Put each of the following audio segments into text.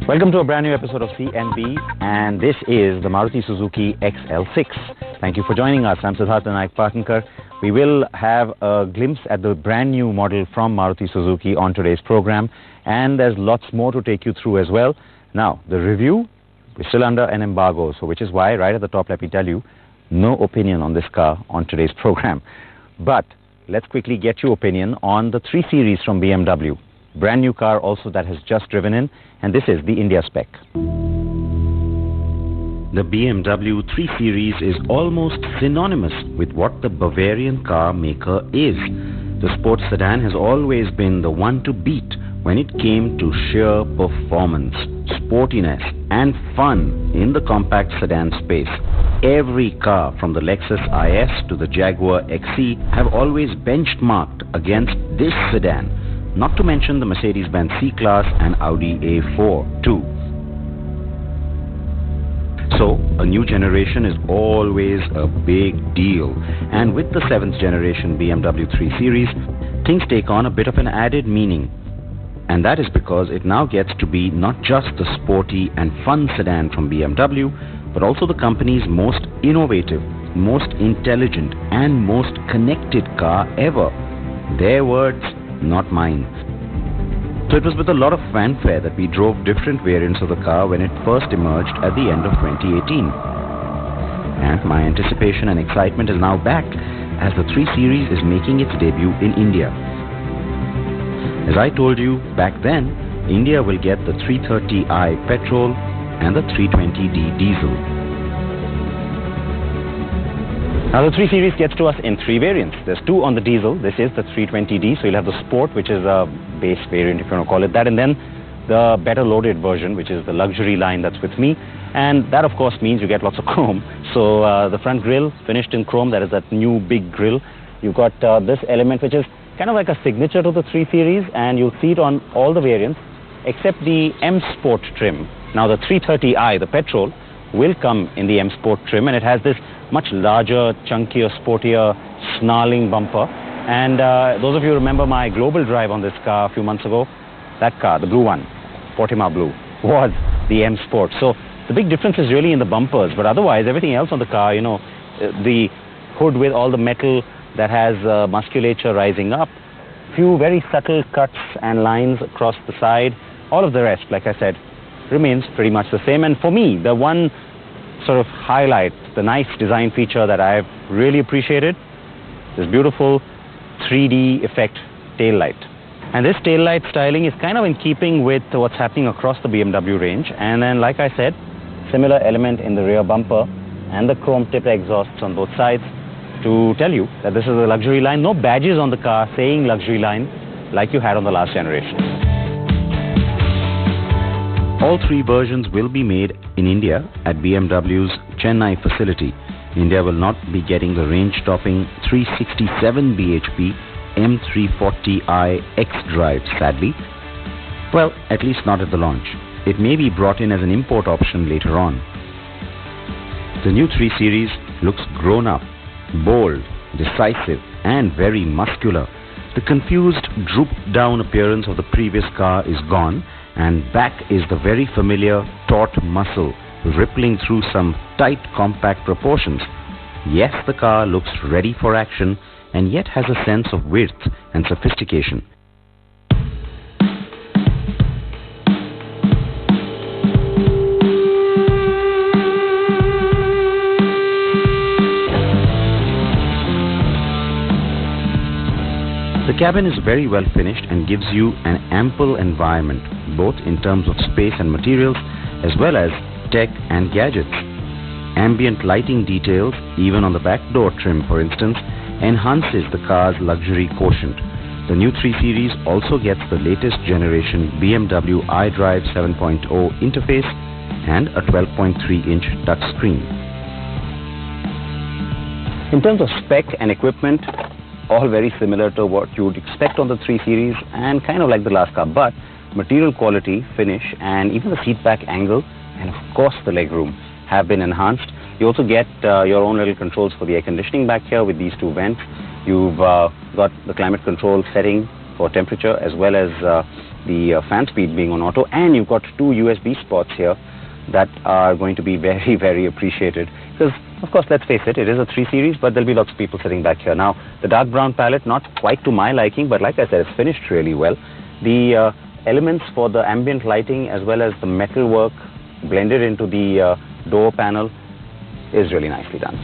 Welcome to a brand new episode of CNB, and this is the Maruti Suzuki XL6. Thank you for joining us. I'm Siddhartha Naik Parthankar. We will have a glimpse at the brand new model from Maruti Suzuki on today's program, and there's lots more to take you through as well. Now, the review is still under an embargo, so which is why right at the top, let me tell you, no opinion on this car on today's program. But let's quickly get your opinion on the 3 Series from BMW. Brand new car also that has just driven in, and this is the India spec. The BMW 3 Series is almost synonymous with what the Bavarian car maker is. The sports sedan has always been the one to beat when it came to sheer performance, sportiness and fun in the compact sedan space. Every car from the Lexus IS to the Jaguar XE have always benchmarked against this sedan, not to mention the Mercedes-Benz C-Class and Audi A4 too. So, a new generation is always a big deal, and with the 7th generation BMW 3 Series, things take on a bit of an added meaning. And that is because it now gets to be not just the sporty and fun sedan from BMW, but also the company's most innovative, most intelligent and most connected car ever. Their words, not mine. So it was with a lot of fanfare that we drove different variants of the car when it first emerged at the end of 2018. And my anticipation and excitement is now back as the 3 Series is making its debut in India. As I told you back then, India will get the 330i petrol and the 320d diesel. Now the 3 Series gets to us in 3 variants. There's 2 on the diesel. This is the 320d, so you'll have the Sport, which is a base variant if you want to call it that, and then the better loaded version, which is the luxury line that's with me. And that of course means you get lots of chrome. So the front grille finished in chrome, that is that new big grille. You've got this element which is kind of like a signature to the 3 Series, and you'll see it on all the variants except the M Sport trim. Now the 330i, the petrol, will come in the M Sport trim, and it has this much larger, chunkier, sportier, snarling bumper. And those of you who remember my global drive on this car a few months ago, that car, the blue one, Portima Blue, was the M Sport. So the big difference is really in the bumpers, but otherwise everything else on the car, you know, the hood with all the metal that has musculature rising up, few very subtle cuts and lines across the side. All of the rest, like I said, remains pretty much the same. And for me, the one sort of highlight, the nice design feature that I've really appreciated, this beautiful 3D effect tail light. And this tail light styling is kind of in keeping with what's happening across the BMW range. And then, like I said, similar element in the rear bumper and the chrome tipped exhausts on both sides to tell you that this is a luxury line. No badges on the car saying luxury line like you had on the last generation. All 3 versions will be made in India at BMW's Chennai facility. India will not be getting the range-topping 367 bhp M340i X-Drive, sadly. Well, at least not at the launch. It may be brought in as an import option later on. The new 3 Series looks grown up, bold, decisive and very muscular. The confused, drooped-down appearance of the previous car is gone, and back is the very familiar taut muscle rippling through some tight compact proportions. Yes, the car looks ready for action and yet has a sense of width and sophistication. The cabin is very well finished and gives you an ample environment, both in terms of space and materials, as well as tech and gadgets. Ambient lighting details, even on the back door trim for instance, enhances the car's luxury quotient. The new 3 Series also gets the latest generation BMW iDrive 7.0 interface and a 12.3-inch touchscreen. In terms of spec and equipment, all very similar to what you would expect on the 3 Series and kind of like the last car, but material quality, finish and even the seat back angle and of course the legroom have been enhanced. You also get your own little controls for the air conditioning back here with these 2 vents. You've got the climate control setting for temperature as well as the fan speed being on auto, and you've got two USB spots here that are going to be very, very appreciated. Because, of course, let's face it, it is a 3 Series, but there'll be lots of people sitting back here. Now, the dark brown palette, not quite to my liking, but like I said, it's finished really well. The elements for the ambient lighting as well as the metal work blended into the door panel is really nicely done.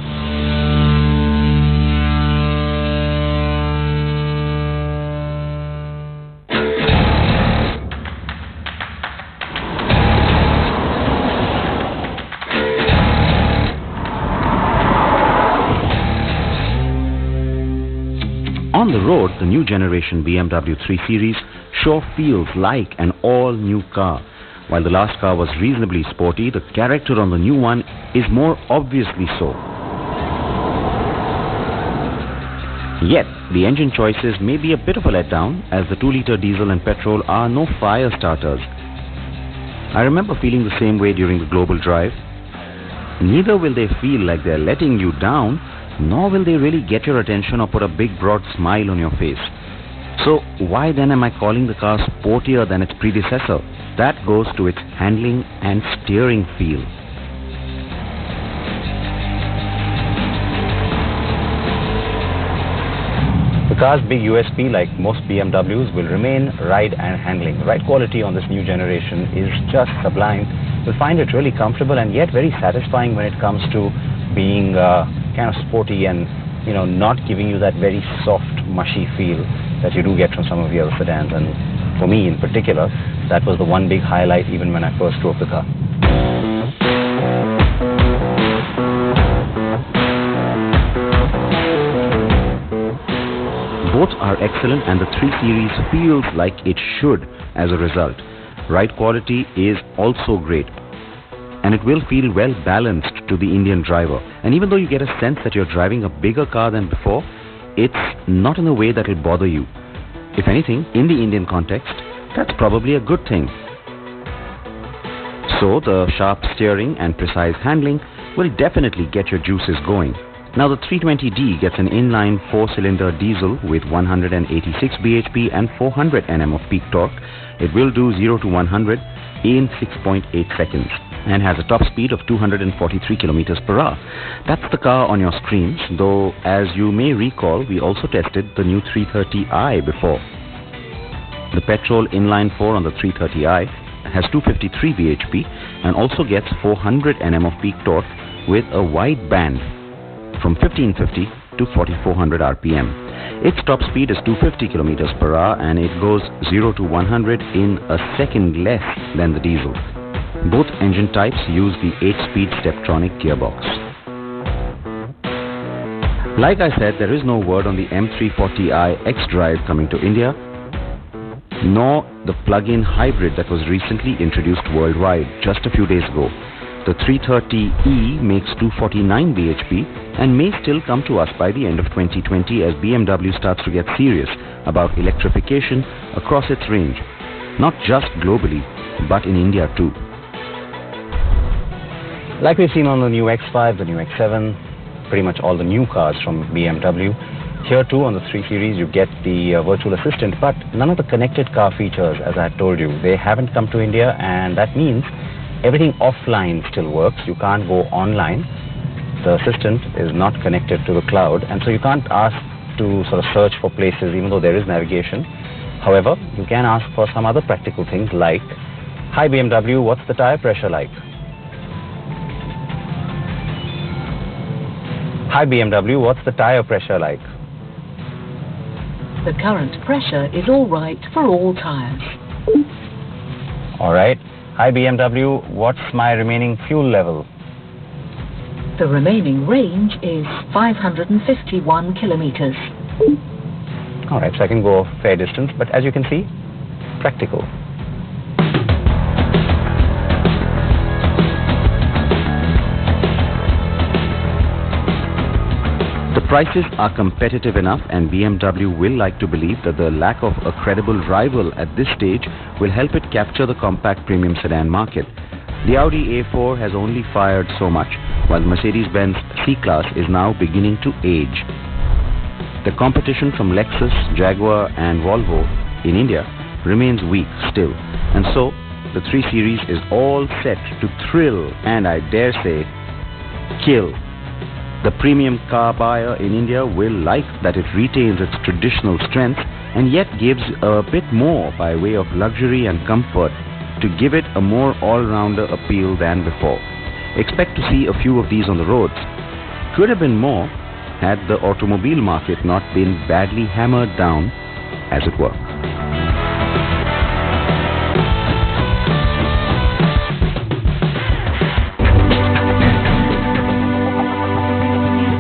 On the road, the new generation BMW 3 Series sure feels like an all-new car. While the last car was reasonably sporty, the character on the new one is more obviously so. Yet, the engine choices may be a bit of a letdown, as the 2-liter diesel and petrol are no fire starters. I remember feeling the same way during the global drive. Neither will they feel like they're letting you down, nor will they really get your attention or put a big broad smile on your face. So why then am I calling the car sportier than its predecessor? That goes to its handling and steering feel. The car's big USP, like most BMWs, will remain ride and handling. The ride quality on this new generation is just sublime. You'll find it really comfortable and yet very satisfying when it comes to being kind of sporty and, you know, not giving you that very soft, mushy feel that you do get from some of the other sedans. And for me in particular, that was the one big highlight even when I first drove the car. Both are excellent and the 3 Series feels like it should as a result. Ride quality is also great, and it will feel well balanced to the Indian driver. And even though you get a sense that you're driving a bigger car than before, it's not in a way that will bother you. If anything, in the Indian context, that's probably a good thing. So the sharp steering and precise handling will definitely get your juices going. Now the 320D gets an inline 4-cylinder diesel with 186 bhp and 400 Nm of peak torque. It will do 0 to 100 in 6.8 seconds and has a top speed of 243 km per hour. That's the car on your screens, though as you may recall, we also tested the new 330i before. The petrol inline 4 on the 330i has 253 bhp and also gets 400 Nm of peak torque with a wide band from 1550 to 4400 RPM. Its top speed is 250 km per hour and it goes 0 to 100 in a second less than the diesel. Both engine types use the 8-speed Steptronic gearbox. Like I said, there is no word on the M340i X-Drive coming to India, nor the plug-in hybrid that was recently introduced worldwide just a few days ago. The 330e makes 249 bhp and may still come to us by the end of 2020 as BMW starts to get serious about electrification across its range, not just globally, but in India too. Like we've seen on the new X5, the new X7, pretty much all the new cars from BMW, here too on the 3 Series you get the virtual assistant, but none of the connected car features, as I told you, they haven't come to India, and that means everything offline still works. You can't go online. The assistant is not connected to the cloud, and so you can't ask to sort of search for places even though there is navigation. However, you can ask for some other practical things like, "Hi BMW, what's the tire pressure like?" "Hi BMW, what's the tire pressure like?" The current pressure is all right for all tires. All right. "Hi BMW, what's my remaining fuel level?" The remaining range is 551 kilometers. All right, so I can go a fair distance, but as you can see, practical. The prices are competitive enough, and BMW will like to believe that the lack of a credible rival at this stage will help it capture the compact premium sedan market. The Audi A4 has only fired so much, while the Mercedes-Benz C-Class is now beginning to age. The competition from Lexus, Jaguar and Volvo in India remains weak still, and so the 3 Series is all set to thrill and, I dare say, kill. The premium car buyer in India will like that it retains its traditional strength and yet gives a bit more by way of luxury and comfort to give it a more all-rounder appeal than before. Expect to see a few of these on the roads. Could have been more had the automobile market not been badly hammered down, as it were.